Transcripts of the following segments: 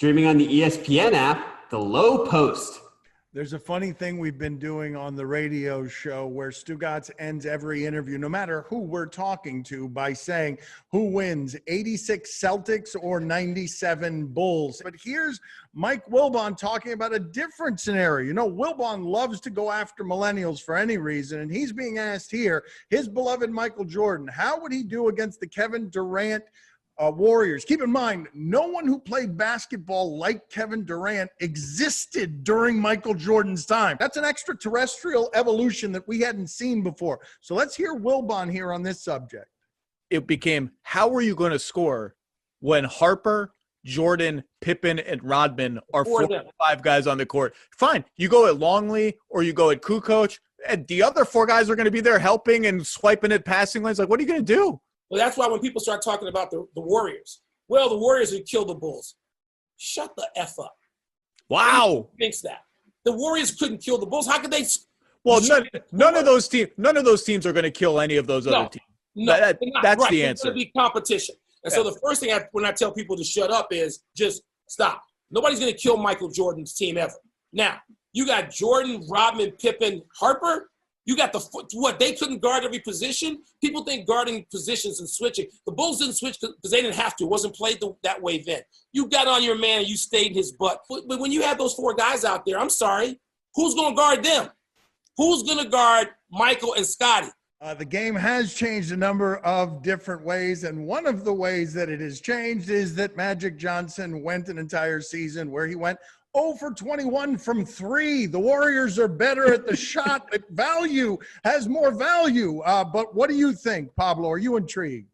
Streaming on the ESPN app, the Lowe Post. There's a funny thing we've been doing on the radio show where Stugotz ends every interview, no matter who we're talking to, by saying who wins, 86 Celtics or 97 Bulls. But here's Mike Wilbon talking about a different scenario. You know, Wilbon loves to go after millennials for any reason, and he's being asked here, his beloved Michael Jordan, how would he do against the Kevin Durant Warriors? Keep in mind, no one who played basketball like Kevin Durant existed during Michael Jordan's time. That's an extraterrestrial evolution that we hadn't seen before. So let's hear Wilbon here on this subject. It became, how are you going to score when Harper, Jordan, Pippen, and Rodman are 4 or 5 guys on the court? Fine. You go at Longley or you go at Kukoc, and the other 4 guys are going to be there helping and swiping at passing lanes. Like, what are you going to do? Well, that's why when people start talking about the Warriors, well, the Warriors would kill the Bulls. Shut the F up. Wow. Who thinks that? The Warriors couldn't kill the Bulls. How could they? Well, none of those teams are going to kill any of those other teams. No, that's right. the answer. It's going to be competition. And so the first thing when I tell people to shut up is just stop. Nobody's going to kill Michael Jordan's team ever. Now, you got Jordan, Rodman, Pippen, Harper. You got they couldn't guard every position? People think guarding positions and switching. The Bulls didn't switch because they didn't have to. It wasn't played that way then. You got on your man and you stayed in his butt. But when you have those 4 guys out there, I'm sorry, who's going to guard them? Who's going to guard Michael and Scotty? The game has changed a number of different ways, and one of the ways that it has changed is that Magic Johnson went an entire season where he went 0 for 21 from 3. The Warriors are better at the shot. Value has more value. But what do you think, Pablo? Are you intrigued?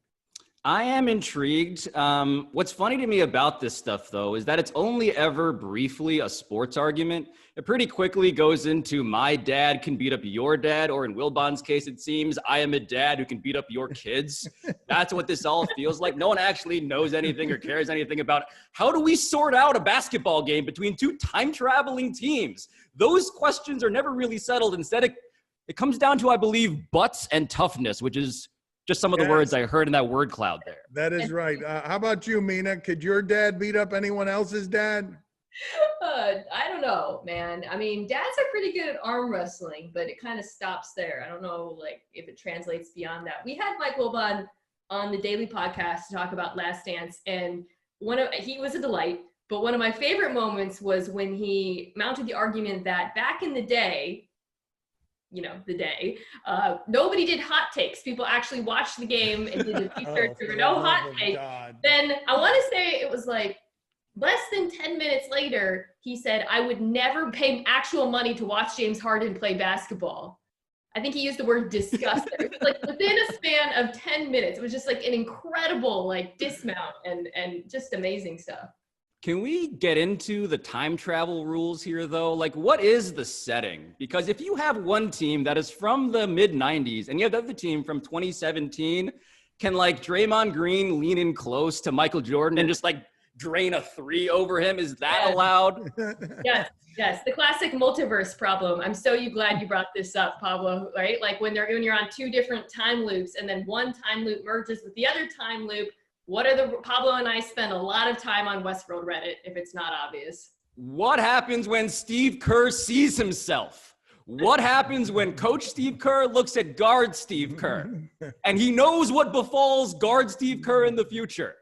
I am intrigued. What's funny to me about this stuff, though, is that it's only ever briefly a sports argument. It pretty quickly goes into my dad can beat up your dad, or in Wilbon's case, it seems I am a dad who can beat up your kids. That's what this all feels like. No one actually knows anything or cares anything about how do we sort out a basketball game between 2 time-traveling teams. Those questions are never really settled. Instead, it comes down to, I believe, butts and toughness, which is just some of the words I heard in that word cloud there. That is right. How about you, Mina? Could your dad beat up anyone else's dad? I don't know, man. I mean, dads are pretty good at arm wrestling, but it kind of stops there. I don't know, like, if it translates beyond that. We had Mike Wilbon on the daily podcast to talk about Last Dance, and he was a delight. But one of my favorite moments was when he mounted the argument that back in the day, nobody did hot takes. People actually watched the game and did the research. There were no hot takes. Then I want to say it was like less than 10 minutes later, he said, I would never pay actual money to watch James Harden play basketball. I think he used the word disgust there. It was like within a span of 10 minutes. It was just like an incredible dismount and just amazing stuff. Can we get into the time travel rules here, though? Like, what is the setting? Because if you have one team that is from the mid-90s and you have the other team from 2017, can, Draymond Green lean in close to Michael Jordan and just, drain a 3 over him? Is that allowed? Yes. The classic multiverse problem. I'm so glad you brought this up, Pablo, right? Like when you're on 2 different time loops and then one time loop merges with the other time loop. Pablo and I spend a lot of time on Westworld Reddit, if it's not obvious. What happens when Steve Kerr sees himself? What happens when Coach Steve Kerr looks at guard Steve Kerr? And he knows what befalls guard Steve Kerr in the future.